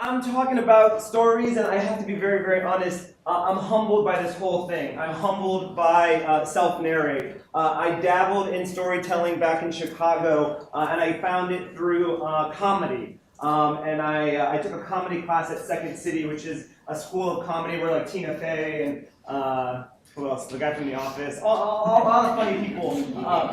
I'm talking about stories, and I have to be very, very honest. I'm humbled by this whole thing. I'm humbled by self-narrate. I dabbled in storytelling back in Chicago, and I found it through comedy. And I took a comedy class at Second City, which is a school of comedy where like Tina Fey and who else? The guy from The Office. All the funny people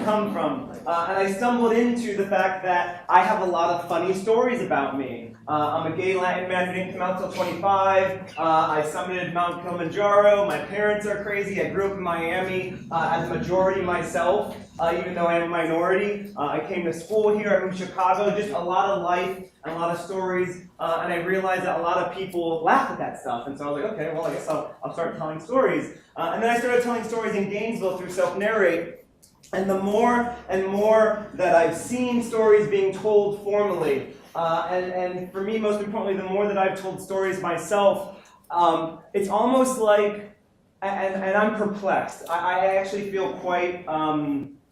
come from. And I stumbled into the fact that I have a lot of funny stories about me. I'm a gay Latin man who didn't come out till 25. I summited Mount Kilimanjaro. My parents are crazy. I grew up in Miami as a majority myself, even though I am a minority. I came to school here. I moved to Chicago. Just a lot of life and a lot of stories. And I realized that a lot of people laugh at that stuff. And so I was like, okay, well, I guess I'll start telling stories. And then I started telling stories in Gainesville through self-narrate. And the more and more that I've seen stories being told formally, and for me, most importantly, the more that I've told stories myself, it's almost like, and I'm perplexed. I actually feel quite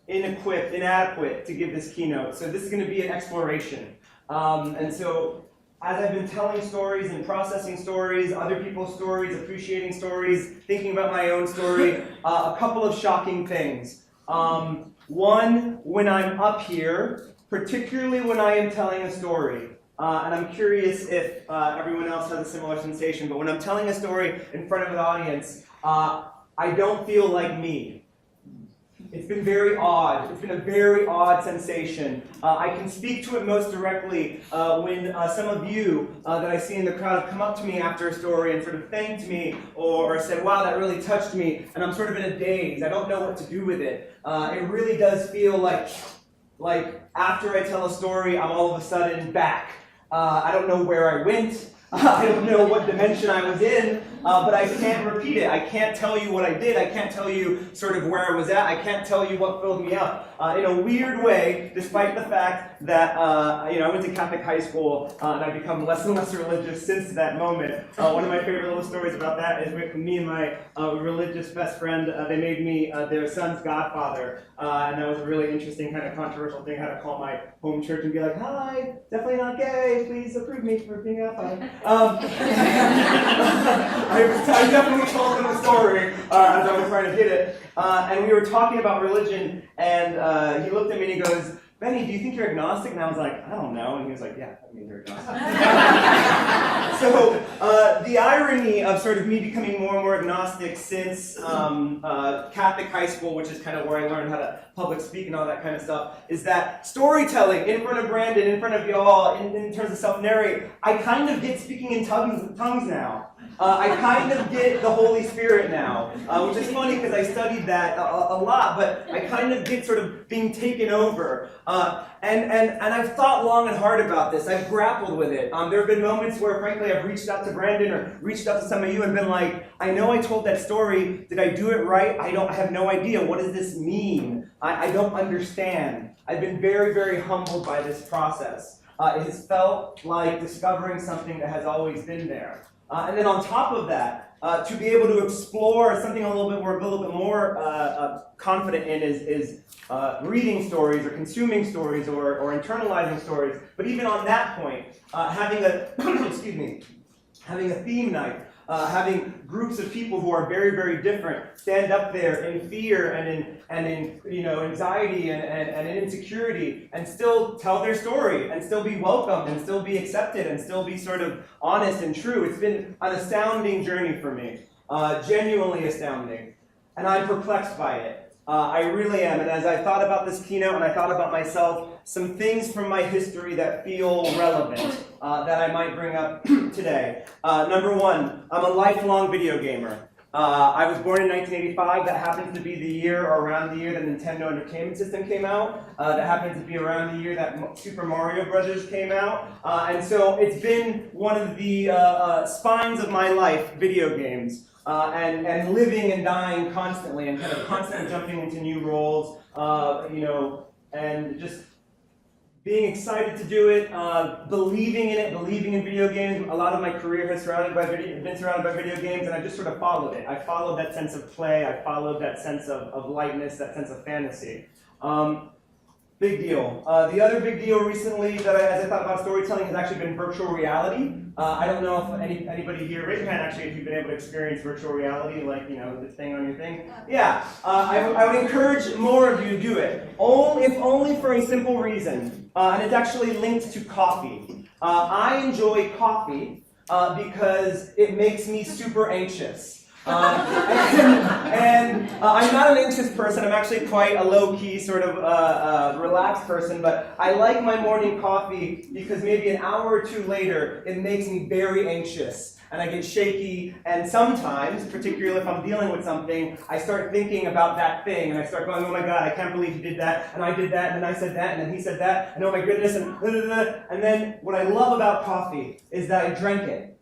inadequate to give this keynote. So this is going to be an exploration. And so as I've been telling stories and processing stories, other people's stories, appreciating stories, thinking about my own story, a couple of shocking things. One, when I'm up here, particularly when I am telling a story, and I'm curious if everyone else has a similar sensation, but when I'm telling a story in front of an audience, I don't feel like me. It's been very odd. It's been a very odd sensation. I can speak to it most directly when some of you that I see in the crowd have come up to me after a story and sort of thanked me or said, wow, that really touched me, and I'm sort of in a daze. I don't know what to do with it. It really does feel like after I tell a story, I'm all of a sudden back. I don't know where I went. I don't know what dimension I was in, but I can't repeat it. I can't tell you what I did. I can't tell you sort of where I was at. I can't tell you what filled me up. In a weird way, despite the fact that I went to Catholic high school and I've become less and less religious since that moment. One of my favorite little stories about that is with me and my religious best friend. They made me their son's godfather, and that was a really interesting kind of controversial thing. I had to call my home church and be like, "Hi, definitely not gay. Please approve me for being godfather." I definitely told them the story as I was trying to hit it. And we were talking about religion, and he looked at me and he goes, "Benny, do you think you're agnostic?" And I was like, "I don't know." And he was like, "Yeah, I mean, you're agnostic." So the irony of sort of me becoming more and more agnostic since Catholic high school, which is kind of where I learned how to public speak and all that kind of stuff, is that storytelling in front of Brandon, in front of y'all, in terms of self-narrate, I kind of get speaking in tongues now. I kind of get the Holy Spirit now, which is funny because I studied that a lot, but I kind of get sort of being taken over. And I've thought long and hard about this. I've grappled with it. There have been moments where, frankly, I've reached out to Brandon or reached out to some of you and been like, I know I told that story. Did I do it right? I have no idea. What does this mean? I don't understand. I've been very, very humbled by this process. It has felt like discovering something that has always been there. And then on top of that, to be able to explore something a little bit more confident in is reading stories or consuming stories or internalizing stories. But even on that point, having a having a theme night, having groups of people who are very, very different stand up there in fear and in anxiety and in insecurity and still tell their story and still be welcomed and still be accepted and still be sort of honest and true. It's been an astounding journey for me, genuinely astounding, and I'm perplexed by it. I really am, and as I thought about this keynote and I thought about myself, some things from my history that feel relevant that I might bring up today. Number one, I'm a lifelong video gamer. I was born in 1985. That happens to be the year or around the year that Nintendo Entertainment System came out. That happens to be around the year that Super Mario Brothers came out. And so it's been one of the spines of my life, video games. And living and dying constantly and kind of constantly jumping into new roles, and just being excited to do it, believing in it, believing in video games. A lot of my career has been surrounded by video games, and I just sort of followed it. I followed that sense of play. I followed that sense of lightness, that sense of fantasy. Big deal. The other big deal recently that as I thought about storytelling has actually been virtual reality. I don't know if anybody here, raise your hand actually if you've been able to experience virtual reality, like, this thing on your thing. Yeah, I would encourage more of you to do it, if only for a simple reason, and it's actually linked to coffee. I enjoy coffee because it makes me super anxious. I'm not an anxious person. I'm actually quite a low-key, sort of relaxed person, but I like my morning coffee because maybe an hour or two later, it makes me very anxious, and I get shaky, and sometimes, particularly if I'm dealing with something, I start thinking about that thing, and I start going, oh my god, I can't believe he did that, and I did that, and then I said that, and then he said that, and oh my goodness, and then what I love about coffee is that I drank it.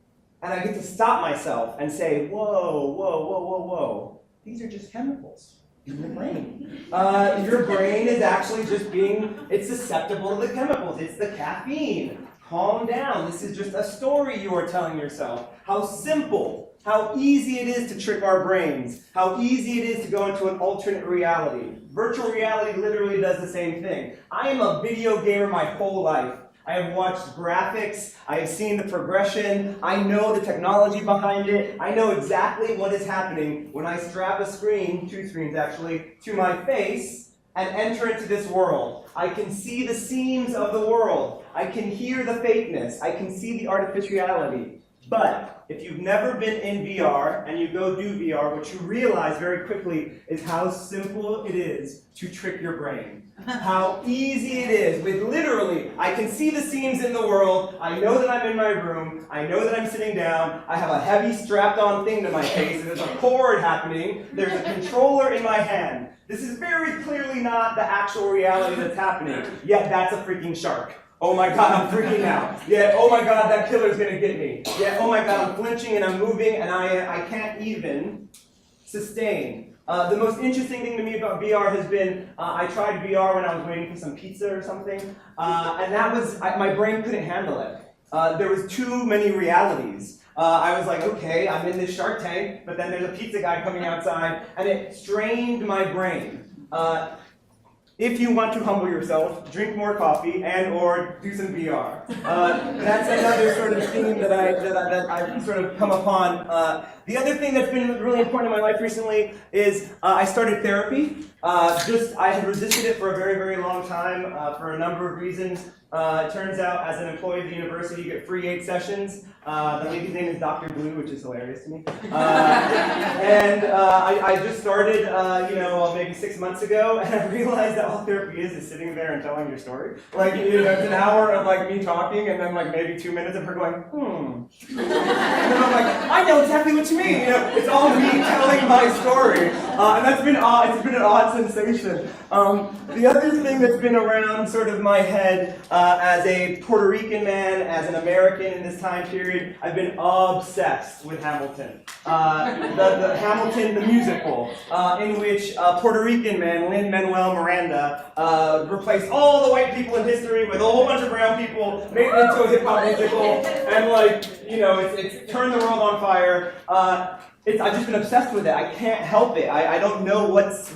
And I get to stop myself and say, whoa. These are just chemicals in your brain. Your brain is actually just it's susceptible to the chemicals. It's the caffeine. Calm down. This is just a story you are telling yourself. How simple, how easy it is to trick our brains. How easy it is to go into an alternate reality. Virtual reality literally does the same thing. I am a video gamer my whole life. I have watched graphics, I have seen the progression, I know the technology behind it, I know exactly what is happening when I strap a screen, 2 screens actually, to my face and enter into this world. I can see the seams of the world, I can hear the fakeness, I can see the artificiality. But if you've never been in VR and you go do VR, what you realize very quickly is how simple it is to trick your brain. How easy it is with literally, I can see the seams in the world, I know that I'm in my room, I know that I'm sitting down, I have a heavy strapped on thing to my face, and there's a cord happening, there's a controller in my hand. This is very clearly not the actual reality that's happening, yet that's a freaking shark. Oh my god, I'm freaking out. Yeah, oh my god, that killer's gonna get me. Yeah, oh my god, I'm flinching and I'm moving and I can't even sustain. The most interesting thing to me about VR has been, I tried VR when I was waiting for some pizza or something, and that was, my brain couldn't handle it. There was too many realities. I was like, okay, I'm in this Shark Tank, but then there's a pizza guy coming outside, and it strained my brain. If you want to humble yourself, drink more coffee and/or do some VR. That's another sort of theme that I've sort of come upon. The other thing that's been really important in my life recently is I started therapy. I had resisted it for a very, very long time for a number of reasons. It turns out, as an employee of the university, you get free 8 sessions. The lady's name is Dr. Blue, which is hilarious to me. I just started, maybe 6 months ago, and I realized that all therapy is sitting there and telling your story. Like, it's an hour of like me talking, and then like maybe 2 minutes of her going, And then I'm like, I know exactly what you mean. It's all me telling my story, and that's been odd. It's been an odd sensation. The other thing that's been around sort of my head as a Puerto Rican man, as an American in this time period, I've been obsessed with Hamilton. The Hamilton, the musical, in which Puerto Rican man, Lin-Manuel Miranda, replaced all the white people in history with a whole bunch of brown people, made it into a hip-hop musical, and it's turned the world on fire. I've just been obsessed with it. I can't help it. I don't know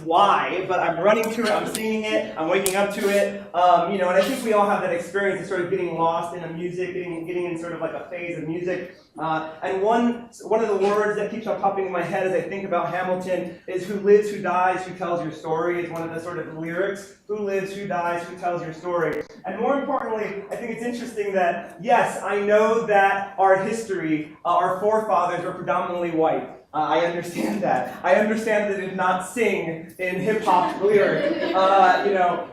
why, but I'm running to it, I'm singing it, I'm waking up to it. And I think we all have that experience of sort of getting lost in a music, getting in sort of like a phase of music. And one of the words that keeps on popping in my head as I think about Hamilton is who lives, who dies, who tells your story. It's one of the sort of lyrics. Who lives, who dies, who tells your story. And more importantly, I think it's interesting that, yes, I know that our history, our forefathers were predominantly white. I understand that. I understand that they did not sing in hip-hop lyrics.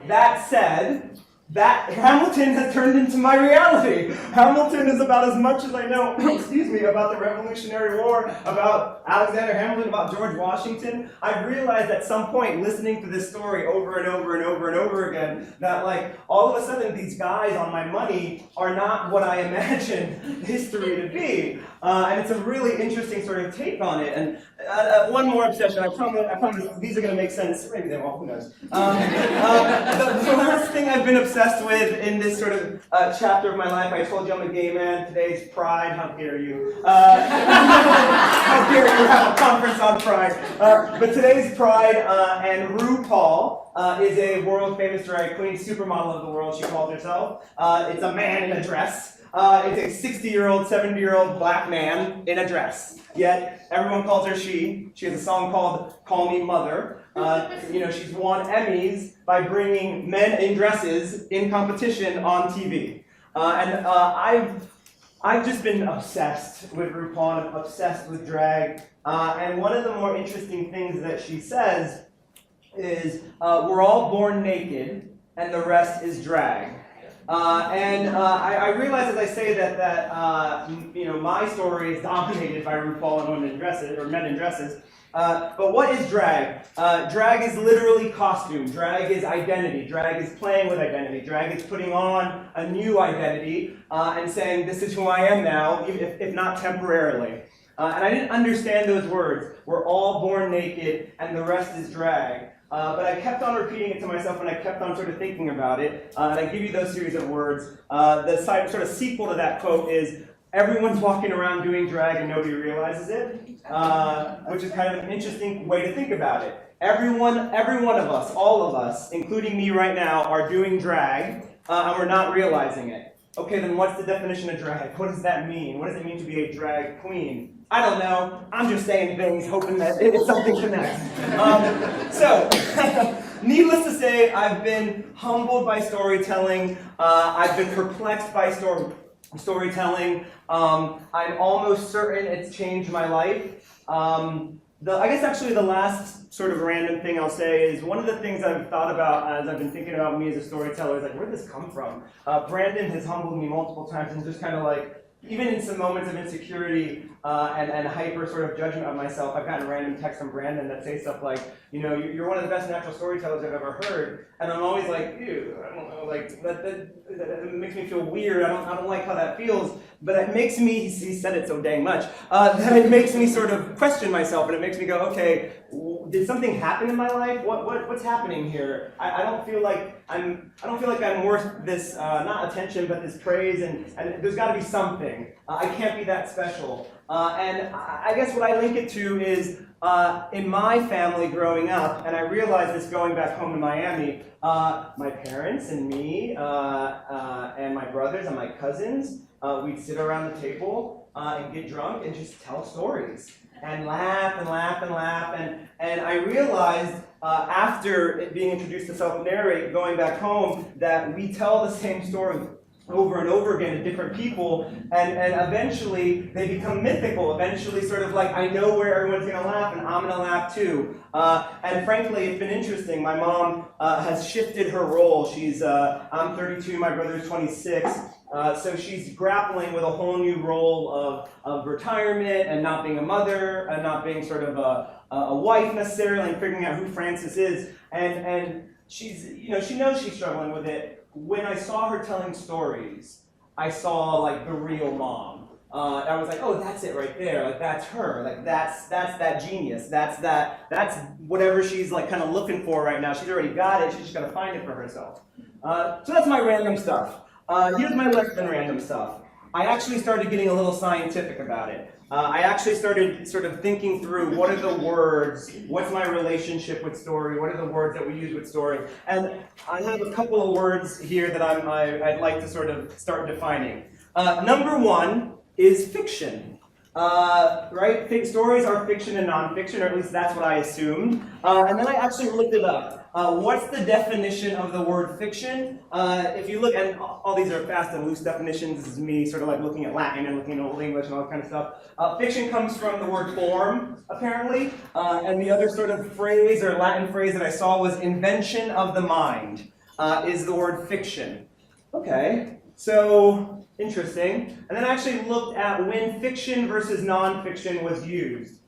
That said, that Hamilton has turned into my reality. Hamilton is about as much as I know, about the Revolutionary War, about Alexander Hamilton, about George Washington. I've realized at some point, listening to this story over and over and over and over again, that all of a sudden these guys on my money are not what I imagined history to be. And it's a really interesting sort of take on it. And one more obsession, I promise these are going to make sense. Maybe they won't, who knows. The last thing I've been obsessed obsessed with in this sort of chapter of my life. I told you I'm a gay man. Today's Pride. How dare you? How dare you have a conference on Pride? But today's Pride, and RuPaul is a world-famous drag queen, supermodel of the world, she calls herself. It's a man in a dress. It's a 60-year-old, 70-year-old black man in a dress. Yet everyone calls her she. She has a song called "Call Me Mother." She's won Emmys by bringing men in dresses in competition on TV. I've just been obsessed with RuPaul, and obsessed with drag. And one of the more interesting things that she says is, we're all born naked, and the rest is drag. I realize as I say that my story is dominated by RuPaul and women in dresses, or men in dresses. But what is drag? Drag is literally costume. Drag is identity. Drag is playing with identity. Drag is putting on a new identity and saying, this is who I am now, if not temporarily. And I didn't understand those words. We're all born naked, and the rest is drag. But I kept on repeating it to myself, and I kept on sort of thinking about it. And I give you those series of words. The sort of sequel to that quote is, everyone's walking around doing drag and nobody realizes it, which is kind of an interesting way to think about it. Every one of us, all of us, including me right now, are doing drag, and we're not realizing it. Okay, then what's the definition of drag? What does that mean? What does it mean to be a drag queen? I don't know. I'm just saying things, hoping that it's something connects. Needless to say, I've been humbled by storytelling. I've been perplexed by storytelling. I'm almost certain it's changed my life. I guess actually the last sort of random thing I'll say is, one of the things I've thought about as I've been thinking about me as a storyteller is like, where did this come from? Brandon has humbled me multiple times, and just kind of like, even in some moments of insecurity and hyper sort of judgment of myself, I've gotten a random text from Brandon that say stuff like, you're one of the best natural storytellers I've ever heard. And I'm always like, ew, I don't know, like, that makes me feel weird. I don't like how that feels. But it makes me, he said it so dang much, that it makes me sort of question myself, and it makes me go, okay, did something happen in my life? What's happening here? I don't feel like I'm worth this, not attention, but this praise, and there's got to be something. I can't be that special. And I guess what I link it to is, in my family growing up, and I realized this going back home to Miami, my parents and me, and my brothers and my cousins, we'd sit around the table and get drunk and just tell stories and laugh and laugh and laugh. And I realized after being introduced to self-narrate, going back home, that we tell the same story over and over again to different people, and eventually they become mythical. Eventually, sort of like, I know where everyone's going to laugh, and I'm going to laugh too. And frankly, it's been interesting. My mom has shifted her role. I'm 32, my brother's 26. So she's grappling with a whole new role of retirement, and not being a mother, and not being sort of a wife necessarily, and figuring out who Frances is. And she's, she knows she's struggling with it. When I saw her telling stories, I saw like the real mom. I was like, oh, that's it right there. Like, that's her. Like, that's that genius. That's whatever she's like kind of looking for right now. She's already got it. She's just got to find it for herself. So that's my random stuff. Here's my less than random stuff. I actually started getting a little scientific about it. I actually started sort of thinking through, what are the words, what's my relationship with story, what are the words that we use with story, and I have a couple of words here that I'd like to sort of start defining. Number one is fiction. Right? Stories are fiction and nonfiction, or at least that's what I assumed. And then I actually looked it up. What's the definition of the word fiction? If you look, and all these are fast and loose definitions. This is me sort of like looking at Latin and looking at Old English and all that kind of stuff. Fiction comes from the word form, apparently. And the other sort of phrase or Latin phrase that I saw was invention of the mind, is the word fiction. Okay, so interesting. And then I actually looked at when fiction versus nonfiction was used.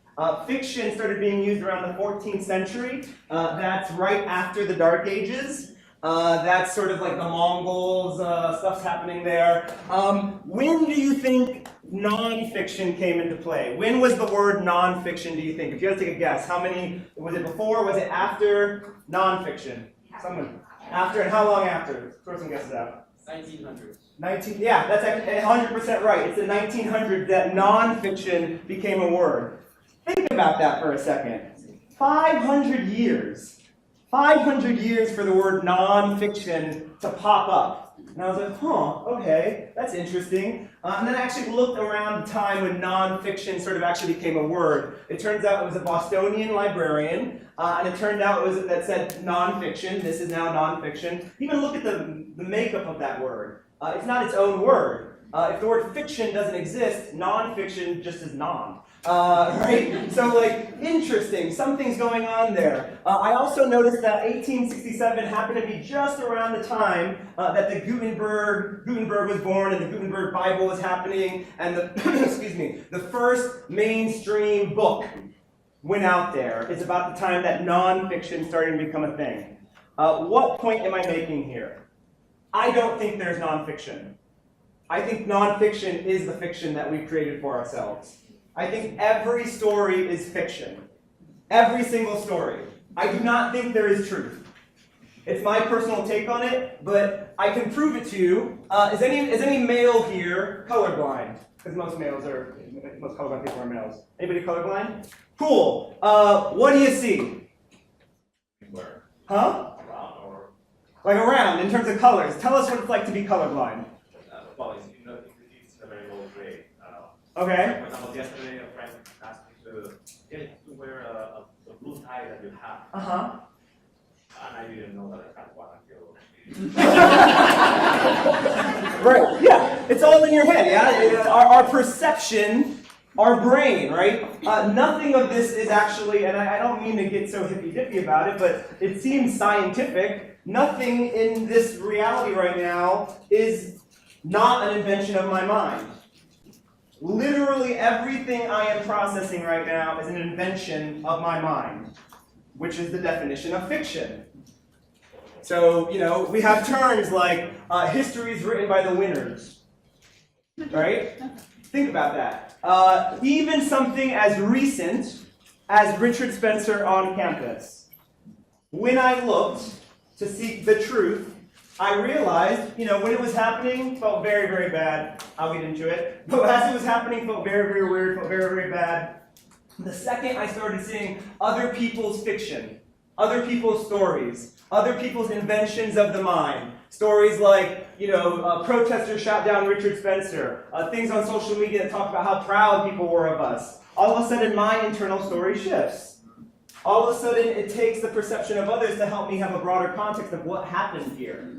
Fiction started being used around the 14th century. That's right after the Dark Ages. That's sort of like the Mongols, stuff's happening there. When do you think nonfiction came into play? When was the word nonfiction, do you think? If you had to take a guess, how many, was it before, was it after nonfiction? Someone? After, and how long after? Throw some guesses out. 1900s. Yeah, that's 100% right. It's the 1900s that nonfiction became a word. Think about that for a second. 500 years. 500 years for the word nonfiction to pop up. And I was like, okay, that's interesting. And then I actually looked around the time when nonfiction sort of actually became a word. It turns out it was a Bostonian librarian, and it turned out that said nonfiction. This is now nonfiction. Even look at the makeup of that word. It's not its own word. If the word fiction doesn't exist, nonfiction just is non. Right? So, like, interesting. Something's going on there. I also noticed that 1867 happened to be just around the time that the Gutenberg was born and the Gutenberg Bible was happening, and the the first mainstream book went out there. It's about the time that nonfiction started to become a thing. What point am I making here? I don't think there's nonfiction. I think nonfiction is the fiction that we've created for ourselves. I think every story is fiction. Every single story. I do not think there is truth. It's my personal take on it, but I can prove it to you. Is any male here colorblind? Because most colorblind people are males. Anybody colorblind? Cool. What do you see? Where? Huh? Around or? Like around, in terms of colors. Tell us what it's like to be colorblind. Well, it's a very low grade. Okay. For example, yesterday a friend asked me to wear the blue tie that you have. Uh-huh. And I didn't know that I had one until. Right, yeah. It's all in your head, yeah? Our perception, our brain, right? Nothing of this is actually, and I don't mean to get so hippy-dippy about it, but it seems scientific. Nothing in this reality right now is not an invention of my mind. Literally everything I am processing right now is an invention of my mind, which is the definition of fiction. So, we have terms like history is written by the winners, right? Think about that. Even something as recent as Richard Spencer on campus. When I looked to seek the truth, I realized, when it was happening, felt very, very bad. I'll get into it. But as it was happening, felt very, very weird, felt very, very bad. The second I started seeing other people's fiction, other people's stories, other people's inventions of the mind, stories like, protesters shot down Richard Spencer, things on social media that talk about how proud people were of us. All of a sudden, my internal story shifts. All of a sudden, it takes the perception of others to help me have a broader context of what happened here.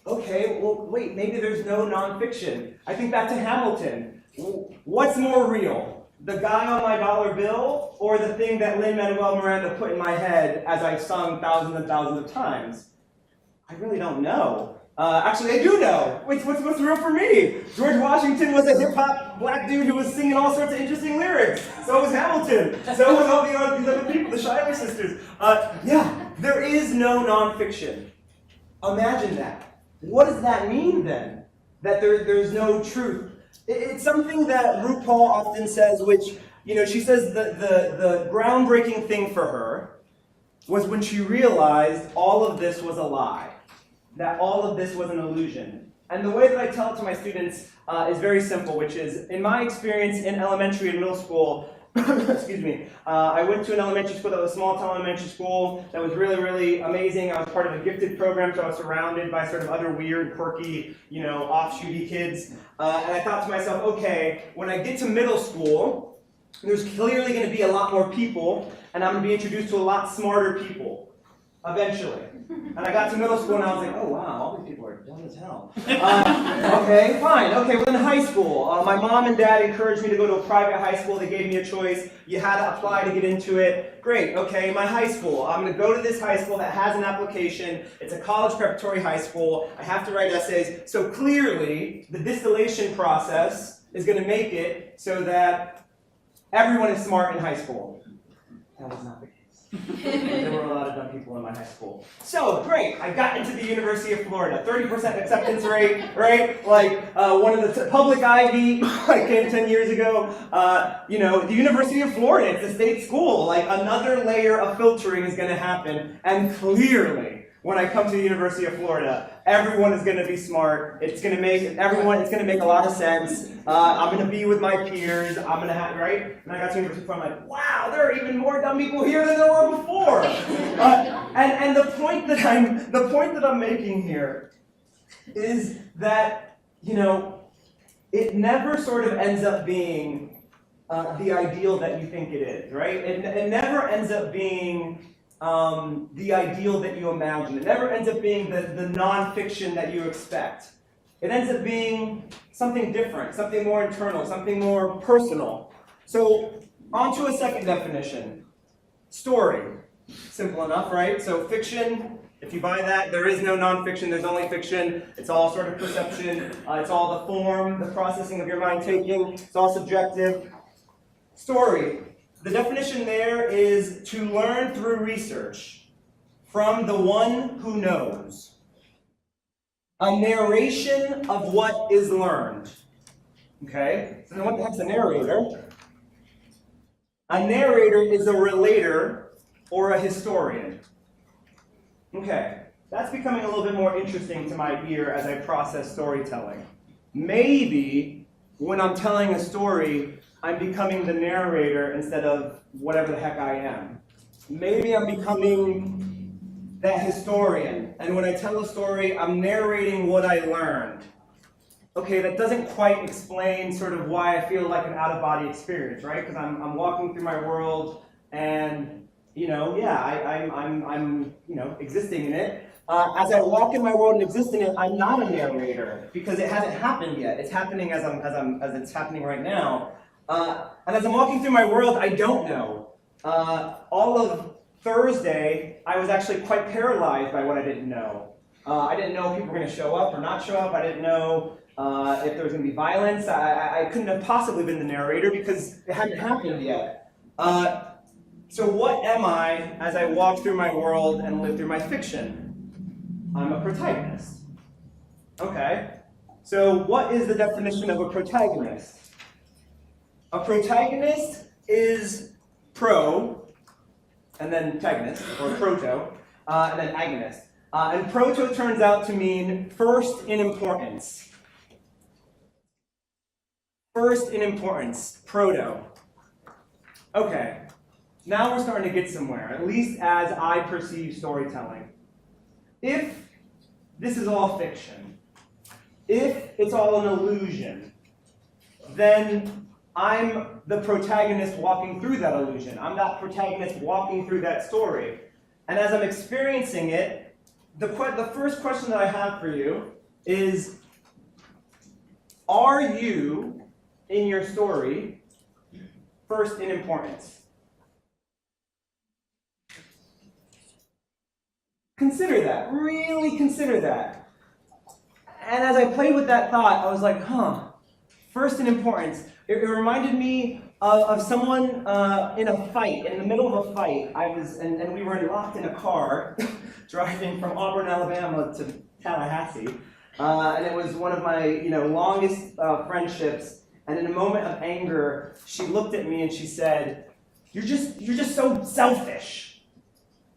Okay, well, wait, maybe there's no nonfiction. I think back to Hamilton. What's more real? The guy on my dollar bill, or the thing that Lin-Manuel Miranda put in my head as I sung thousands and thousands of times? I really don't know. Actually, I do know. What's real for me? George Washington was a hip-hop black dude who was singing all sorts of interesting lyrics. So was Hamilton. So was all these other people, the Shire sisters. There is no nonfiction. Imagine that. What does that mean then? That there's no truth. It's something that RuPaul often says, which, she says the groundbreaking thing for her was when she realized all of this was a lie. That all of this was an illusion. And the way that I tell it to my students is very simple, which is, in my experience in elementary and middle school, I went to an elementary school that was a small-town elementary school that was really, really amazing. I was part of a gifted program, so I was surrounded by sort of other weird, quirky, offshooty kids. And I thought to myself, okay, when I get to middle school, there's clearly going to be a lot more people, and I'm going to be introduced to a lot smarter people. Eventually. And I got to middle school and I was like, oh wow, all these people are dumb as hell. Okay, fine. Okay, well in high school, my mom and dad encouraged me to go to a private high school. They gave me a choice. You had to apply to get into it. Great, okay, my high school. I'm going to go to this high school that has an application. It's a college preparatory high school. I have to write essays. So clearly, the distillation process is going to make it so that everyone is smart in high school. That was not the case. There were a lot of dumb people in my high school. So, great, I got into the University of Florida, 30% acceptance rate, right? Like, one of the public Ivy, I came 10 years ago. The University of Florida, it's a state school. Like, another layer of filtering is going to happen. And clearly, when I come to the University of Florida, everyone is going to be smart. It's going to make a lot of sense. I'm going to be with my peers. I'm going to have, right? And I got to University of Florida, I'm like, wow, there are even more dumb people here than there were before. And the point that I'm making here is that, it never sort of ends up being the ideal that you think it is, right? It never ends up being the ideal that you imagine. It never ends up being the nonfiction that you expect. It ends up being something different, something more internal, something more personal. So, on to a second definition. Story. Simple enough, right? So, fiction, if you buy that, there is no nonfiction, there's only fiction. It's all sort of perception. It's all the form, the processing of your mind taking. It's all subjective. Story. The definition there is to learn through research from the one who knows. A narration of what is learned. Okay? So then what the heck's a narrator? A narrator is a relator or a historian. Okay. That's becoming a little bit more interesting to my ear as I process storytelling. Maybe when I'm telling a story, I'm becoming the narrator instead of whatever the heck I am. Maybe I'm becoming that historian, and when I tell a story, I'm narrating what I learned. Okay, that doesn't quite explain sort of why I feel like an out-of-body experience, right? Because I'm walking through my world, and I'm existing in it. As I walk in my world and exist in it, I'm not a narrator because it hasn't happened yet. It's happening as it's happening right now. And as I'm walking through my world, I don't know. All of Thursday, I was actually quite paralyzed by what I didn't know. I didn't know if people were going to show up or not show up. I didn't know if there was going to be violence. I couldn't have possibly been the narrator because it hadn't happened yet. So what am I as I walk through my world and live through my fiction? I'm a protagonist. Okay. So what is the definition of a protagonist? A protagonist is pro, and then tagonist, or proto, and then agonist. And proto turns out to mean first in importance. First in importance, proto. Okay, now we're starting to get somewhere, at least as I perceive storytelling. If this is all fiction, if it's all an illusion, then I'm the protagonist walking through that illusion. I'm that protagonist walking through that story. And as I'm experiencing it, the first question that I have for you is, are you, in your story, first in importance? Consider that. Really consider that. And as I played with that thought, I was like, first in importance. It reminded me of someone in a fight, in the middle of a fight. And we were locked in a car, driving from Auburn, Alabama to Tallahassee. And it was one of my longest friendships. And in a moment of anger, she looked at me and she said, you're just so selfish.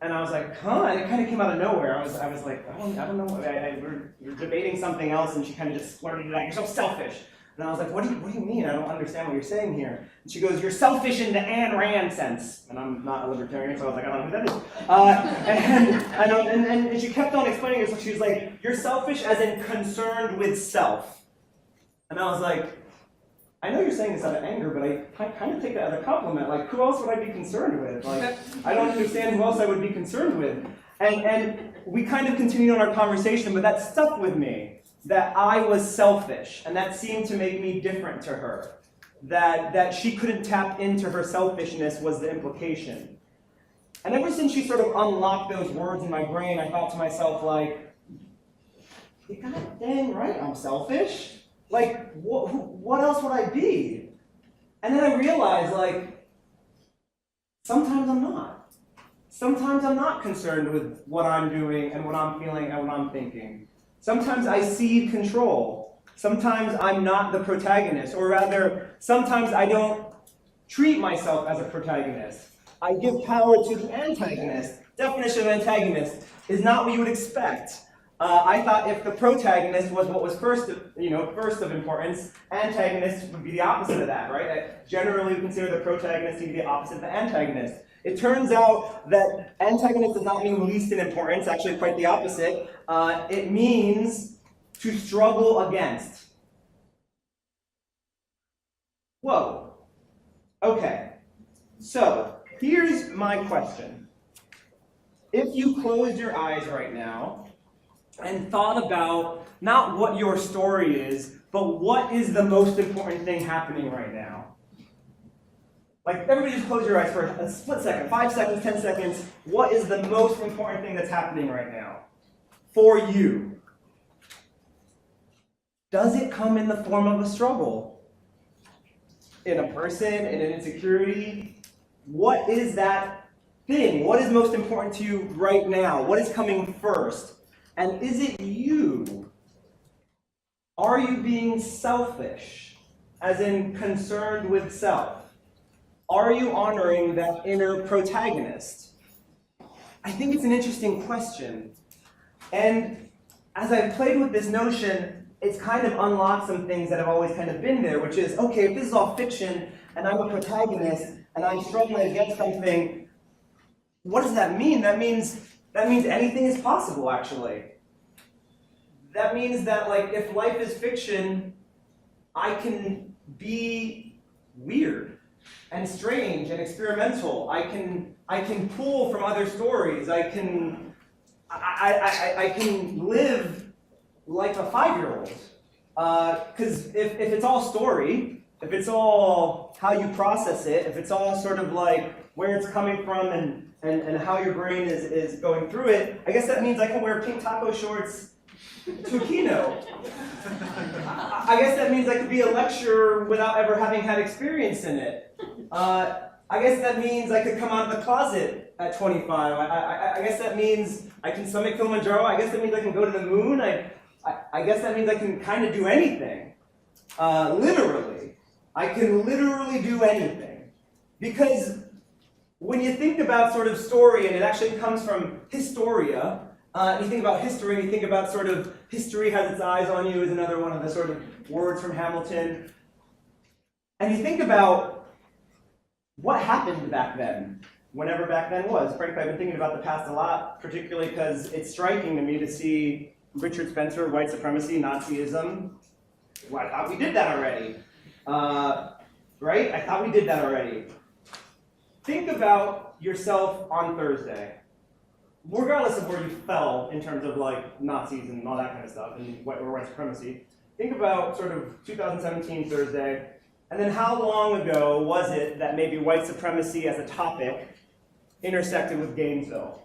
And I was like, and it kind of came out of nowhere. I was like, I don't know. We're debating something else, and she kind of just blurted it out, you're so selfish. And I was like, what do you mean? I don't understand what you're saying here. And she goes, you're selfish in the Ayn Rand sense. And I'm not a libertarian, so I was like, I don't know who that is. And she kept on explaining it. So she was like, you're selfish as in concerned with self. And I was like, I know you're saying this out of anger, but I kind of take that as a compliment. Like, who else would I be concerned with? Like, I don't understand who else I would be concerned with. And we kind of continued on our conversation, but that stuck with me. That I was selfish, and that seemed to make me different to her. That she couldn't tap into her selfishness was the implication. And ever since she sort of unlocked those words in my brain, I thought to myself, like, you got dang right, I'm selfish. Like, what else would I be? And then I realized, like, sometimes I'm not. Sometimes I'm not concerned with what I'm doing and what I'm feeling and what I'm thinking. Sometimes I cede control. Sometimes I'm not the protagonist, or rather, sometimes I don't treat myself as a protagonist. I give power to the antagonist. Definition of antagonist is not what you would expect. I thought if the protagonist was what was first of importance, antagonist would be the opposite of that, right? I generally consider the protagonist to be the opposite of the antagonist. It turns out that antagonist does not mean least in importance, actually quite the opposite. It means to struggle against. Whoa. Okay. So, here's my question. If you closed your eyes right now and thought about not what your story is, but what is the most important thing happening right now? Like, everybody just close your eyes for a split second, 5 seconds, 10 seconds. What is the most important thing that's happening right now for you? Does it come in the form of a struggle? In a person, in an insecurity? What is that thing? What is most important to you right now? What is coming first? And is it you? Are you being selfish, as in concerned with self? Are you honoring that inner protagonist? I think it's an interesting question. And as I've played with this notion, it's kind of unlocked some things that have always kind of been there, which is, okay, if this is all fiction, and I'm a protagonist, and I'm struggling against something, what does that mean? That means anything is possible, actually. That means that, like, if life is fiction, I can be weird and strange and experimental. I can pull from other stories. I can live like a 5-year-old. Because if it's all story, if it's all how you process it, if it's all sort of like where it's coming from and how your brain is going through it, I guess that means I can wear pink taco shorts to a keynote. I guess that means I could be a lecturer without ever having had experience in it. I guess that means I could come out of the closet at 25. I guess that means I can summit Kilimanjaro. I guess that means I can go to the moon. I guess that means I can kind of do anything. Literally. I can literally do anything. Because when you think about sort of story, and it actually comes from historia, you think about history, and you think about sort of history has its eyes on you is another one of the sort of words from Hamilton. And you think about what happened back then, whenever back then was. Frankly, I've been thinking about the past a lot, particularly because it's striking to me to see Richard Spencer, white supremacy, Nazism. Well, I thought we did that already. Right? I thought we did that already. Think about yourself on Thursday. Regardless of where you fell in terms of like Nazis and all that kind of stuff, and white supremacy, think about sort of 2017 Thursday, and then how long ago was it that maybe white supremacy as a topic intersected with Gainesville?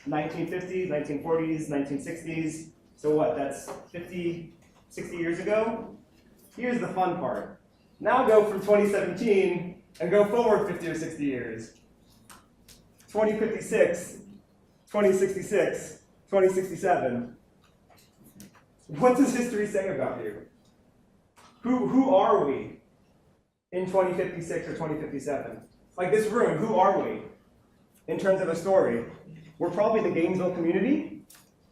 1950s, 1940s, 1960s. So what, that's 50, 60 years ago? Here's the fun part. Now go from 2017 and go forward 50 or 60 years. 2056. 2066, 2067. What does history say about you? Who are we in 2056 or 2057? Like this room, who are we in terms of a story? We're probably the Gainesville community.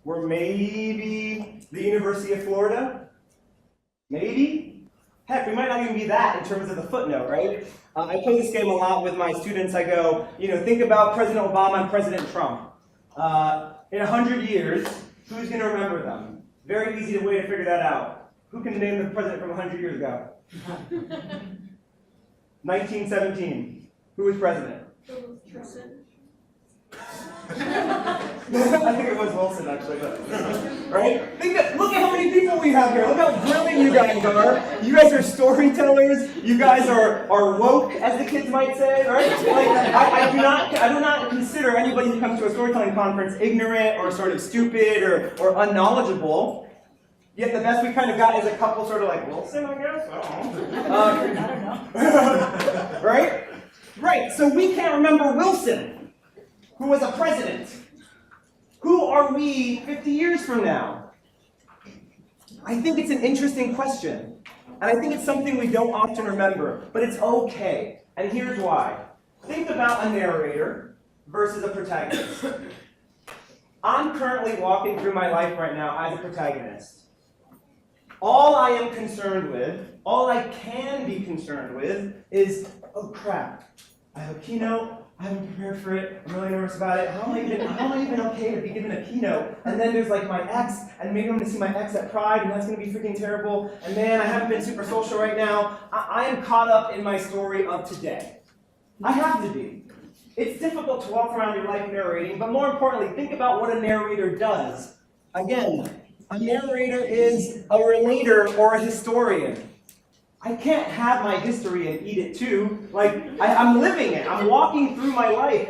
We're maybe the University of Florida. Maybe. Heck, we might not even be that in terms of the footnote, right? I play this game a lot with my students. I go, think about President Obama and President Trump. In 100 years, who's going to remember them? Very easy way to figure that out. Who can name the president from 100 years ago? 1917. Who was president? Wilson. I think it was Wilson, actually. But, right? Look at how many people we have here. Look how brilliant you guys are. You guys are storytellers. You guys are woke, as the kids might say, right? Like, I do not consider anybody who comes to a storytelling conference ignorant or sort of stupid or unknowledgeable. Yet the best we kind of got is a couple sort of like Wilson, I guess. I don't know. Right? Right. So we can't remember Wilson. who was a president? Who are we 50 years from now? I think it's an interesting question. And I think it's something we don't often remember, but it's okay. And here's why. Think about a narrator versus a protagonist. I'm currently walking through my life right now as a protagonist. All I am concerned with, all I can be concerned with is, oh crap, I have a keynote, I haven't prepared for it, I'm really nervous about it, how am I even okay to be given a keynote? And then there's like my ex, and maybe I'm gonna see my ex at Pride, and that's gonna be freaking terrible, and man, I haven't been super social right now. I am caught up in my story of today. I have to be. It's difficult to walk around your life narrating, but more importantly, think about what a narrator does. Again, a narrator is a relator or a historian. I can't have my history and eat it too. Like, I'm living it. I'm walking through my life.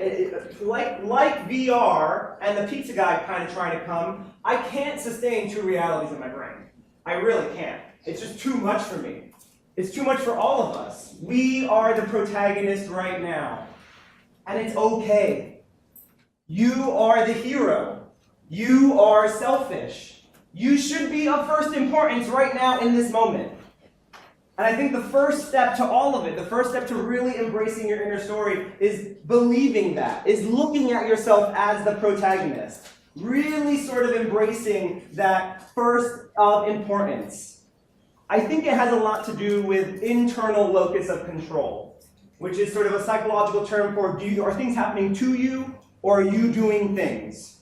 Like VR and the pizza guy kind of trying to come, I can't sustain two realities in my brain. I really can't. It's just too much for me. It's too much for all of us. We are the protagonist right now. And it's okay. You are the hero. You are selfish. You should be of first importance right now in this moment. And I think the first step to all of it, the first step to really embracing your inner story is believing that, is looking at yourself as the protagonist. Really sort of embracing that first of importance. I think it has a lot to do with internal locus of control, which is sort of a psychological term for are things happening to you or are you doing things?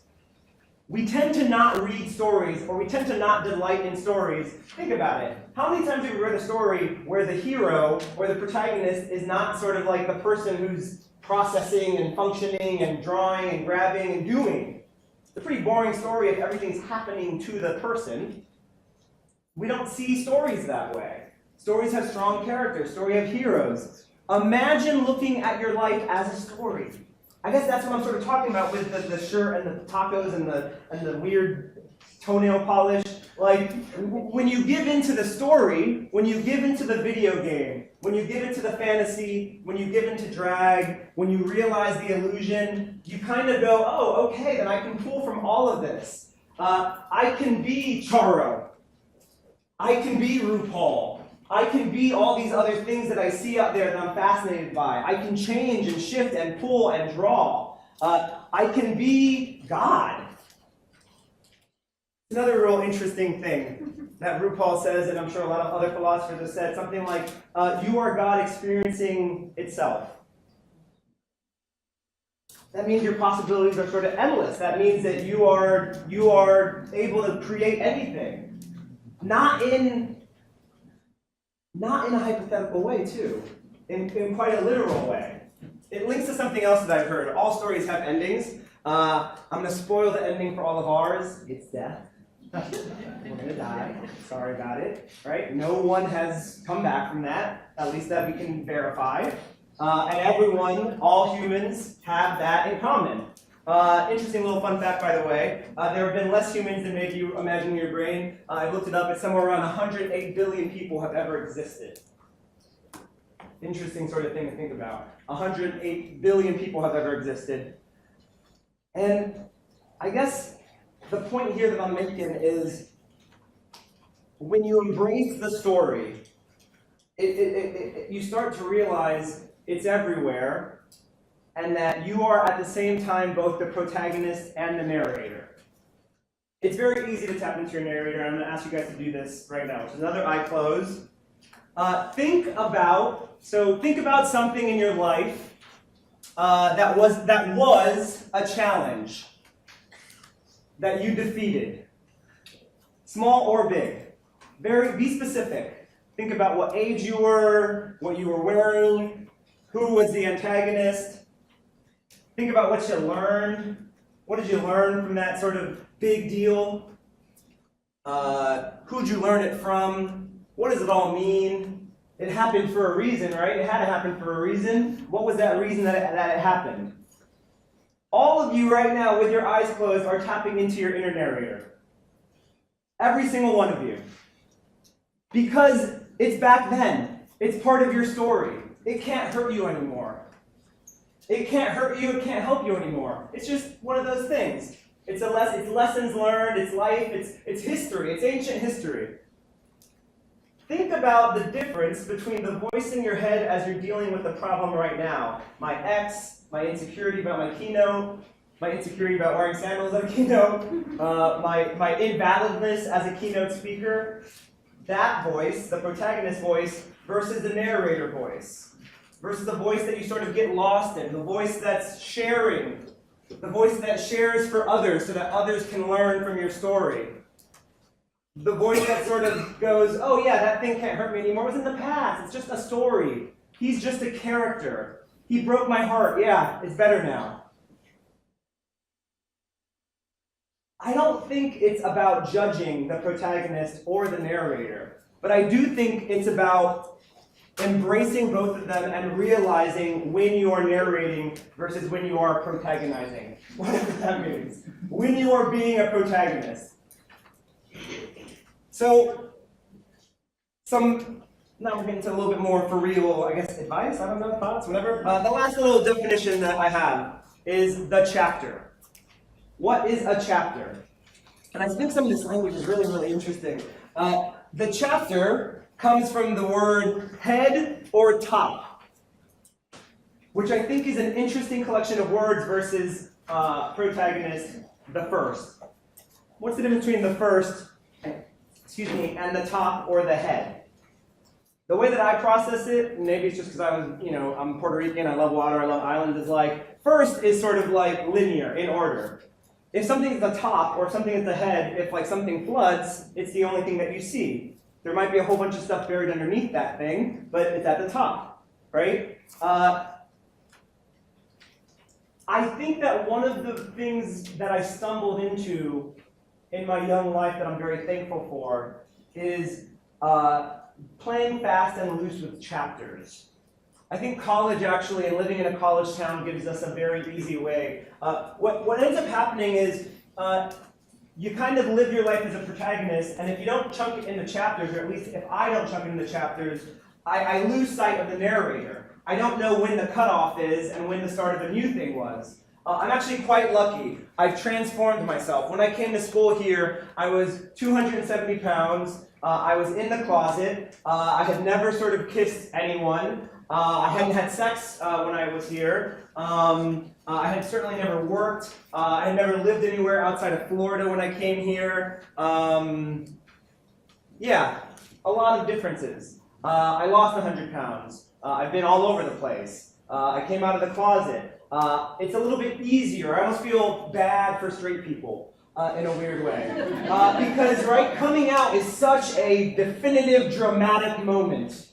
We tend to not read stories, or we tend to not delight in stories. Think about it. How many times have you read a story where the hero or the protagonist is not sort of like the person who's processing and functioning and drawing and grabbing and doing? It's a pretty boring story if everything's happening to the person. We don't see stories that way. Stories have strong characters. Stories have heroes. Imagine looking at your life as a story. I guess that's what I'm sort of talking about with the shirt and the tacos and the weird toenail polish. Like, when you give into the story, when you give into the video game, when you give into the fantasy, when you give into drag, when you realize the illusion, you kind of go, oh, okay, then I can pull from all of this. I can be Charo. I can be RuPaul. I can be all these other things that I see out there that I'm fascinated by. I can change and shift and pull and draw. I can be God. Another real interesting thing that RuPaul says, and I'm sure a lot of other philosophers have said, something like, you are God experiencing itself. That means your possibilities are sort of endless. That means that you are able to create anything. Not in a hypothetical way, too. In quite a literal way. It links to something else that I've heard. All stories have endings. I'm going to spoil the ending for all of ours. It's death. We're going to die. Sorry about it. Right? No one has come back from that, at least that we can verify. And everyone, all humans, have that in common. Interesting little fun fact, by the way. There have been less humans than maybe you imagine in your brain. I looked it up. It's somewhere around 108 billion people have ever existed. Interesting sort of thing to think about. 108 billion people have ever existed. And I guess the point here that I'm making is when you embrace the story, you start to realize it's everywhere, and that you are at the same time both the protagonist and the narrator. It's very easy to tap into your narrator. I'm going to ask you guys to do this right now. So another eye close. Think about something in your life that was a challenge that you defeated, small or big. Be specific. Think about what age you were, what you were wearing, who was the antagonist. Think about what you learned. What did you learn from that sort of big deal? Who'd you learn it from? What does it all mean? It happened for a reason, right? It had to happen for a reason. What was that reason that it happened? All of you right now, with your eyes closed, are tapping into your inner narrator. Every single one of you. Because it's back then. It's part of your story. It can't hurt you anymore. It can't hurt you, it can't help you anymore. It's just one of those things. It's lessons learned, it's life, it's history, it's ancient history. Think about the difference between the voice in your head as you're dealing with the problem right now. My ex, my insecurity about my keynote, my insecurity about wearing sandals at a keynote, my invalidness as a keynote speaker. That voice, the protagonist voice, versus the narrator voice. Versus the voice that you sort of get lost in, the voice that's sharing, the voice that shares for others so that others can learn from your story. The voice that sort of goes, oh yeah, that thing can't hurt me anymore. It was in the past. It's just a story. He's just a character. He broke my heart. Yeah, it's better now. I don't think it's about judging the protagonist or the narrator, but I do think it's about embracing both of them and realizing when you are narrating versus when you are protagonizing. Whatever that means. When you are being a protagonist. So, now we're getting to a little bit more for real, I guess, advice, I don't know, thoughts, whatever. The last little definition that I have is the chapter. What is a chapter? And I think some of this language is really, really interesting. The chapter comes from the word head or top, which I think is an interesting collection of words versus protagonist, the first. What's the difference between the first and the top or the head? The way that I process it, maybe it's just because I'm Puerto Rican, I love water, I love islands, is like, first is sort of like linear, in order. If something's the top or if something is the head, if like something floods, it's the only thing that you see. There might be a whole bunch of stuff buried underneath that thing, but it's at the top, right? I think that one of the things that I stumbled into in my young life that I'm very thankful for is playing fast and loose with chapters. I think college actually, and living in a college town, gives us a very easy way. What ends up happening is you kind of live your life as a protagonist, and if you don't chunk it into chapters, or at least if I don't chunk it into chapters, I lose sight of the narrator. I don't know when the cutoff is and when the start of a new thing was. I'm actually quite lucky. I've transformed myself. When I came to school here, I was 270 pounds. I was in the closet. I had never sort of kissed anyone. I hadn't had sex when I was here. I had certainly never worked. I had never lived anywhere outside of Florida when I came here. Yeah, a lot of differences. I lost 100 pounds. I've been all over the place. I came out of the closet. It's a little bit easier. I almost feel bad for straight people in a weird way. Because, right, coming out is such a definitive, dramatic moment.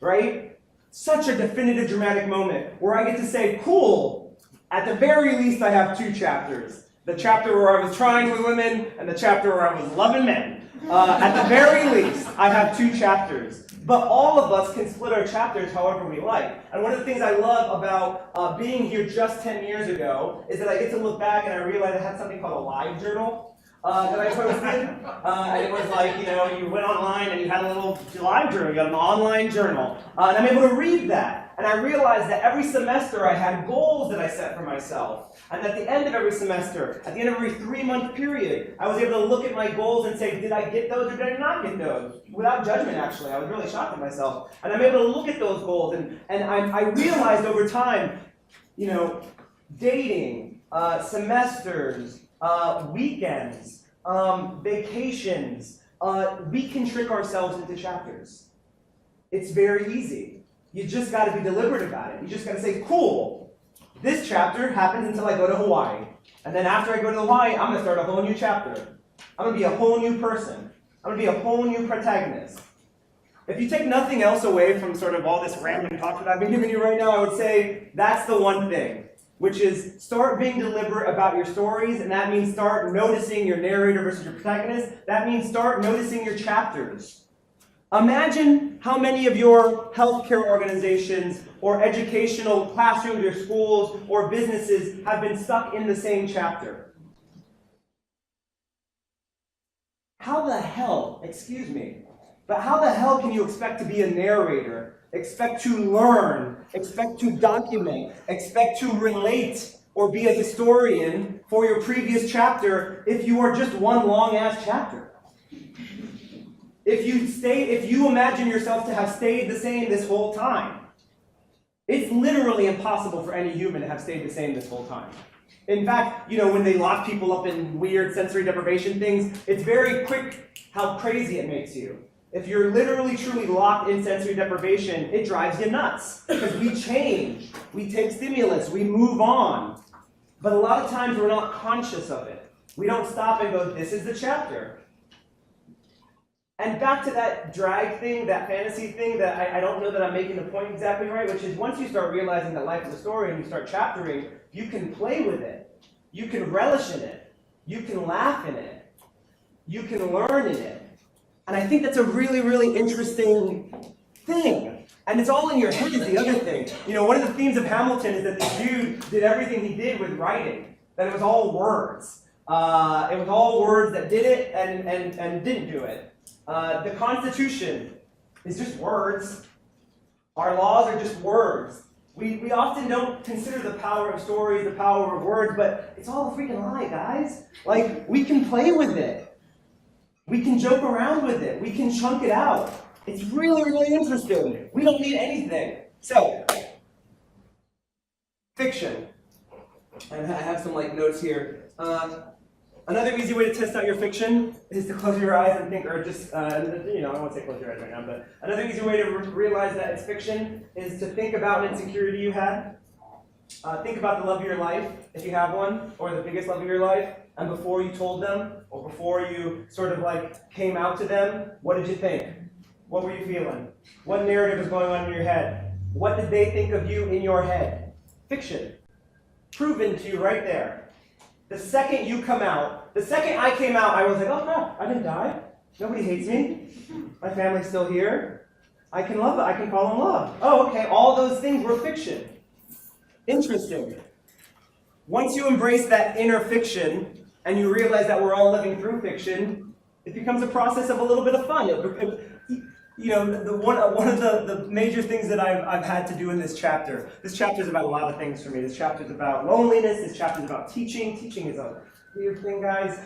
Right? Such a definitive, dramatic moment where I get to say, cool, at the very least I have two chapters. The chapter where I was trying with women and the chapter where I was loving men. At the very least, I have two chapters. But all of us can split our chapters however we like. And one of the things I love about being here just 10 years ago is that I get to look back and I realize I had something called a live journal that I posted. And it was like, you went online and you had a little live journal, you got an online journal. And I'm able to read that. And I realized that every semester I had goals that I set for myself. And at the end of every semester, at the end of every 3-month period, I was able to look at my goals and say, did I get those or did I not get those? Without judgment, actually. I was really shocked at myself. And I'm able to look at those goals. And I realized over time, dating, semesters, weekends, vacations, we can trick ourselves into chapters. It's very easy. You just got to be deliberate about it. You just got to say, cool, this chapter happens until I go to Hawaii. And then after I go to Hawaii, I'm going to start a whole new chapter. I'm going to be a whole new person. I'm going to be a whole new protagonist. If you take nothing else away from sort of all this random talk that I've been giving you right now, I would say that's the one thing, which is start being deliberate about your stories, and that means start noticing your narrator versus your protagonist. That means start noticing your chapters. Imagine how many of your healthcare organizations or educational classrooms or schools or businesses have been stuck in the same chapter. How the hell, But how the hell can you expect to be a narrator, expect to learn, expect to document, expect to relate, or be a historian for your previous chapter if you are just one long-ass chapter? If you imagine yourself to have stayed the same this whole time, it's literally impossible for any human to have stayed the same this whole time. In fact, when they lock people up in weird sensory deprivation things, it's very quick how crazy it makes you. If you're literally truly locked in sensory deprivation, it drives you nuts. Because we change, we take stimulus, we move on. But a lot of times we're not conscious of it. We don't stop and go, this is the chapter. And back to that drag thing, that fantasy thing, that I don't know that I'm making the point exactly right, which is once you start realizing that life is a story and you start chaptering, you can play with it. You can relish in it. You can laugh in it. You can learn in it. And I think that's a really, really interesting thing. And it's all in your head is the other thing. One of the themes of Hamilton is that this dude did everything he did with writing. That it was all words. It was all words that did it and didn't do it. The Constitution is just words. Our laws are just words. We often don't consider the power of stories, the power of words, but it's all a freaking lie, guys. Like, we can play with it. We can joke around with it. We can chunk it out. It's really, really interesting. We don't need anything. So, fiction. And I have some notes here. Another easy way to test out your fiction is to close your eyes and think, or just, I won't say close your eyes right now, but another easy way to realize that it's fiction is to think about an insecurity you had. Think about the love of your life, if you have one, or the biggest love of your life, and before you told them, or before you sort of came out to them, what did you think? What were you feeling? What narrative was going on in your head? What did they think of you in your head? Fiction. Proven to you right there. The second you come out, the second I came out, I was like, oh crap, I didn't die. Nobody hates me. My family's still here. I can love it. I can fall in love. Oh, okay, all those things were fiction. Interesting. Once you embrace that inner fiction, and you realize that we're all living through fiction, it becomes a process of a little bit of fun. One of the major things that I've had to do in this chapter is about a lot of things for me. This chapter is about loneliness. This chapter is about teaching. Teaching is a weird thing, guys.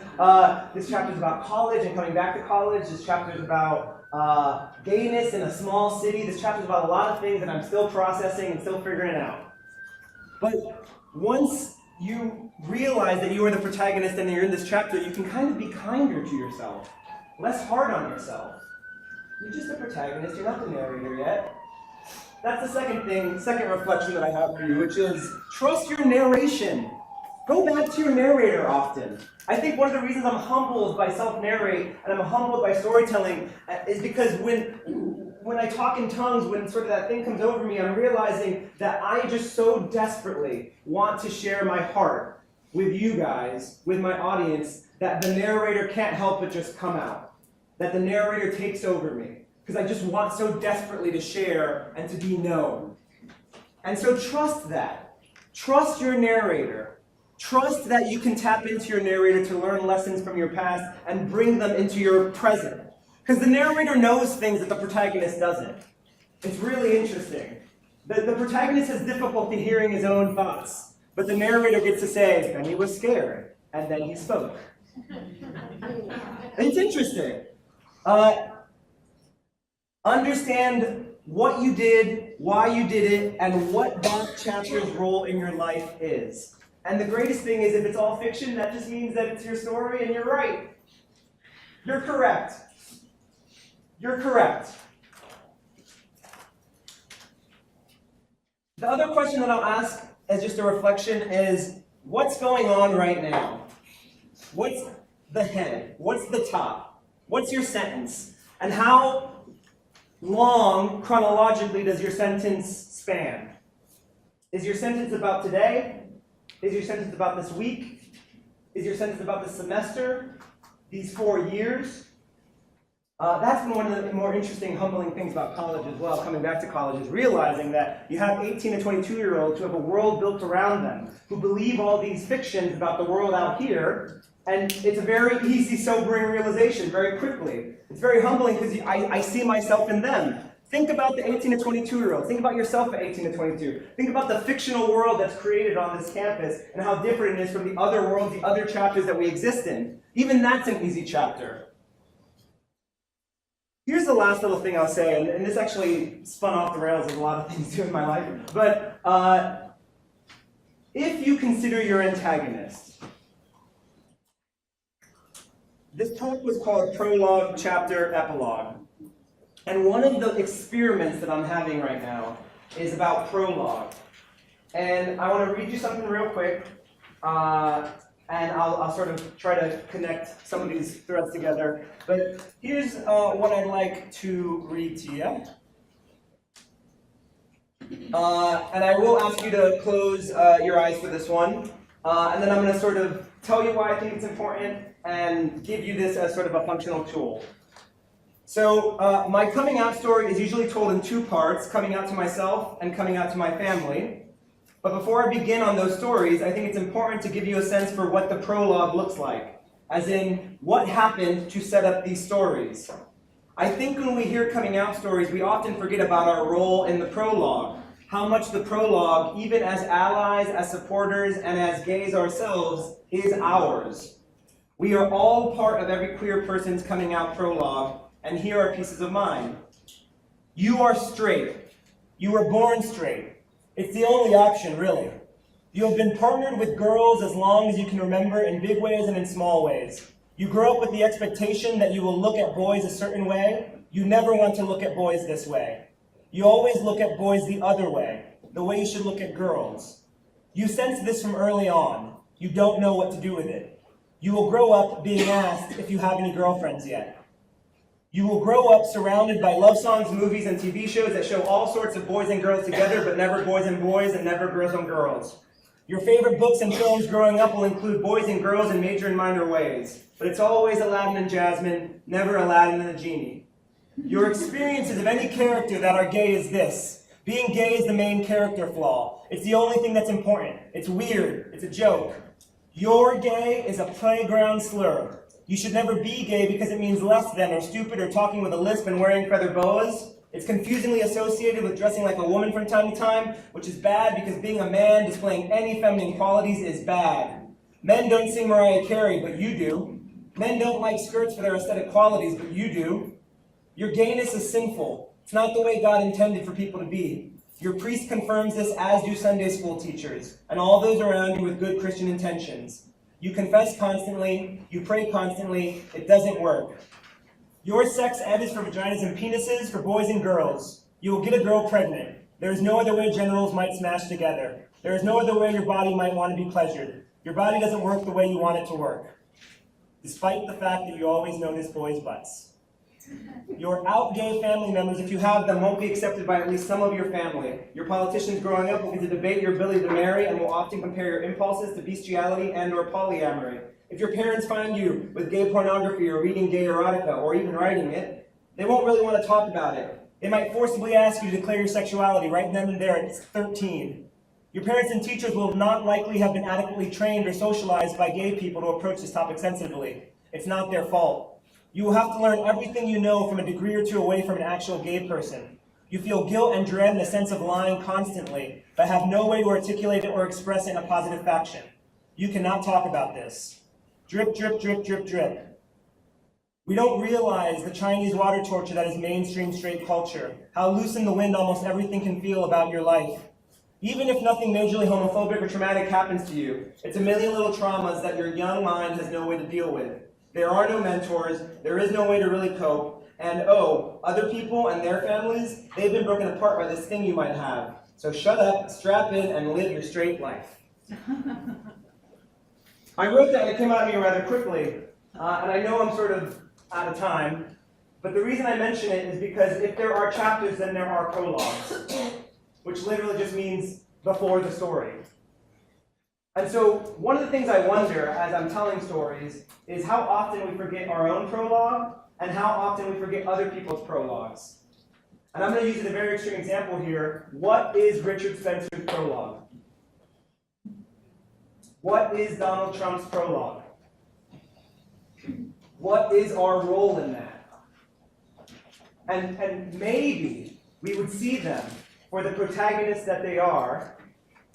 This chapter is about college and coming back to college. This chapter is about gayness in a small city. This chapter is about a lot of things that I'm still processing and still figuring out. But once you realize that you are the protagonist and you're in this chapter, you can kind of be kinder to yourself, less hard on yourself. You're just the protagonist, you're not the narrator yet. That's the second reflection that I have for you, which is trust your narration. Go back to your narrator often. I think one of the reasons I'm humbled by self-narrate and I'm humbled by storytelling is because when I talk in tongues, when sort of that thing comes over me, I'm realizing that I just so desperately want to share my heart with you guys, with my audience, that the narrator can't help but just come out. That the narrator takes over me. Because I just want so desperately to share and to be known. And so trust that. Trust your narrator. Trust that you can tap into your narrator to learn lessons from your past and bring them into your present. Because the narrator knows things that the protagonist doesn't. It's really interesting. The protagonist has difficulty hearing his own thoughts. But the narrator gets to say, then he was scared, and then he spoke. It's interesting. Understand what you did, why you did it, and what that chapter's role in your life is. And the greatest thing is if it's all fiction, that just means that it's your story and you're right. You're correct. You're correct. The other question that I'll ask as just a reflection is, what's going on right now? What's the head? What's the top? What's your sentence? And how long, chronologically, does your sentence span? Is your sentence about today? Is your sentence about this week? Is your sentence about this semester? These 4 years? That's been one of the more interesting, humbling things about college as well, coming back to college, is realizing that you have 18 and 22-year-olds who have a world built around them, who believe all these fictions about the world out here, And it's a very easy, sobering realization very quickly. It's very humbling because I see myself in them. Think about the 18 to 22-year-olds. Think about yourself at 18 to 22. Think about the fictional world that's created on this campus and how different it is from the other worlds, the other chapters that we exist in. Even that's an easy chapter. Here's the last little thing I'll say, and this actually spun off the rails of a lot of things too in my life. But if you consider your antagonist, this talk was called Prologue, Chapter, Epilogue. And one of the experiments that I'm having right now is about prologue. And I want to read you something real quick, and I'll sort of try to connect some of these threads together. But here's what I'd like to read to you. And I will ask you to close your eyes for this one. And then I'm going to sort of tell you why I think it's important and give you this as sort of a functional tool. So my coming out story is usually told in two parts, coming out to myself and coming out to my family. But before I begin on those stories, I think it's important to give you a sense for what the prologue looks like, as in what happened to set up these stories. I think when we hear coming out stories, we often forget about our role in the prologue, how much the prologue, even as allies, as supporters, and as gays ourselves, is ours. We are all part of every queer person's coming out prologue, and here are pieces of mine. You are straight. You were born straight. It's the only option, really. You have been partnered with girls as long as you can remember, in big ways and in small ways. You grow up with the expectation that you will look at boys a certain way. You never want to look at boys this way. You always look at boys the other way, the way you should look at girls. You sense this from early on. You don't know what to do with it. You will grow up being asked if you have any girlfriends yet. You will grow up surrounded by love songs, movies, and TV shows that show all sorts of boys and girls together, but never boys and boys, and never girls and girls. Your favorite books and films growing up will include boys and girls in major and minor ways, but it's always Aladdin and Jasmine, never Aladdin and the genie. Your experiences of any character that are gay is this. Being gay is the main character flaw. It's the only thing that's important. It's weird. It's a joke. Your gay is a playground slur. You should never be gay because it means less than or stupid or talking with a lisp and wearing feather boas. It's confusingly associated with dressing like a woman from time to time, which is bad because being a man displaying any feminine qualities is bad. Men don't sing Mariah Carey, but you do. Men don't like skirts for their aesthetic qualities, but you do. Your gayness is sinful. It's not the way God intended for people to be. Your priest confirms this, as do Sunday school teachers, and all those around you with good Christian intentions. You confess constantly, you pray constantly, it doesn't work. Your sex ed is for vaginas and penises, for boys and girls. You will get a girl pregnant. There is no other way genitals might smash together. There is no other way your body might want to be pleasured. Your body doesn't work the way you want it to work, despite the fact that you always notice boys' butts. Your out gay family members, if you have them, won't be accepted by at least some of your family. Your politicians growing up will get to debate your ability to marry and will often compare your impulses to bestiality and or polyamory. If your parents find you with gay pornography or reading gay erotica or even writing it, they won't really want to talk about it. They might forcibly ask you to declare your sexuality right then and there at 13. Your parents and teachers will not likely have been adequately trained or socialized by gay people to approach this topic sensitively. It's not their fault. You will have to learn everything you know from a degree or two away from an actual gay person. You feel guilt and dread and a sense of lying constantly, but have no way to articulate it or express it in a positive fashion. You cannot talk about this. Drip, drip, drip, drip, drip. We don't realize the Chinese water torture that is mainstream straight culture, how loose in the wind almost everything can feel about your life. Even if nothing majorly homophobic or traumatic happens to you, it's a million little traumas that your young mind has no way to deal with. There are no mentors, there is no way to really cope, and other people and their families, they've been broken apart by this thing you might have. So shut up, strap in, and live your straight life. I wrote that and it came out of me rather quickly, and I know I'm sort of out of time, but the reason I mention it is because if there are chapters, then there are prologues, which literally just means before the story. And so one of the things I wonder as I'm telling stories is how often we forget our own prologue and how often we forget other people's prologues. And I'm going to use a very extreme example here. What is Richard Spencer's prologue? What is Donald Trump's prologue? What is our role in that? And maybe we would see them for the protagonists that they are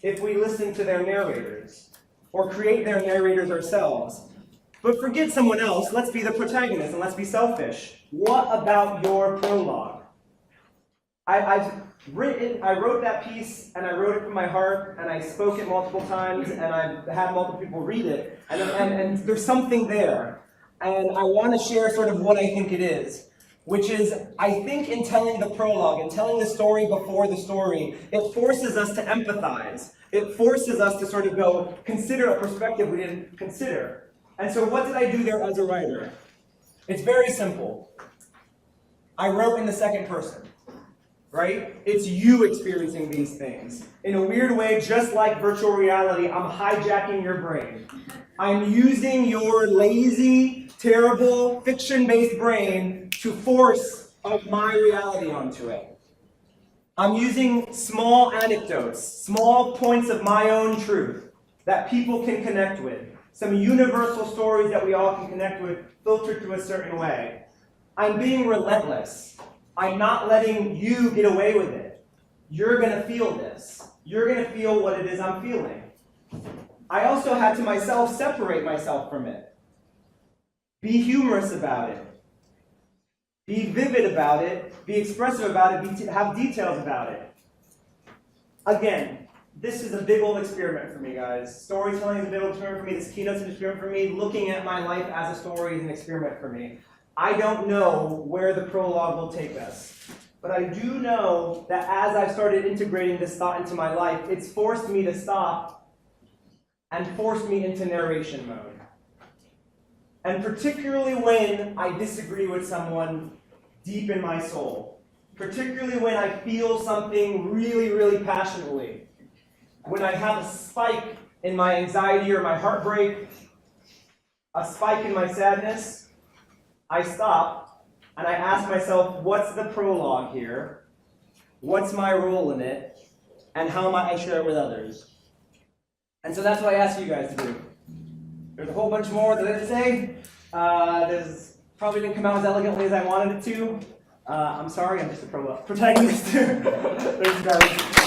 if we listen to their narrators, or create their narrators ourselves. But forget someone else, let's be the protagonist and let's be selfish. What about your prologue? I wrote that piece, and I wrote it from my heart, and I spoke it multiple times, and I had multiple people read it, and there's something there. And I want to share sort of what I think it is, which is, I think in telling the prologue and telling the story before the story, it forces us to empathize. It forces us to sort of go, consider a perspective we didn't consider. And so what did I do there as a writer? It's very simple. I wrote in the second person. Right? It's you experiencing these things. In a weird way, just like virtual reality, I'm hijacking your brain. I'm using your lazy, terrible, fiction-based brain to force my reality onto it. I'm using small anecdotes, small points of my own truth that people can connect with. Some universal stories that we all can connect with, filtered through a certain way. I'm being relentless. I'm not letting you get away with it. You're going to feel this. You're going to feel what it is I'm feeling. I also had to myself separate myself from it. Be humorous about it. Be vivid about it. Be expressive about it. Have details about it. Again, this is a big old experiment for me, guys. Storytelling is a big old experiment for me. This keynote's an experiment for me. Looking at my life as a story is an experiment for me. I don't know where the prologue will take us, but I do know that as I've started integrating this thought into my life, it's forced me to stop and forced me into narration mode. And particularly when I disagree with someone deep in my soul, particularly when I feel something really, really passionately, when I have a spike in my anxiety or my heartbreak, a spike in my sadness, I stop and I ask myself, what's the prologue here? What's my role in it? And how might I share it with others? And so that's what I ask you guys to do. There's a whole bunch more that I didn't say. This probably didn't come out as elegantly as I wanted it to. I'm sorry, I'm just a protagonist. Thanks, guys.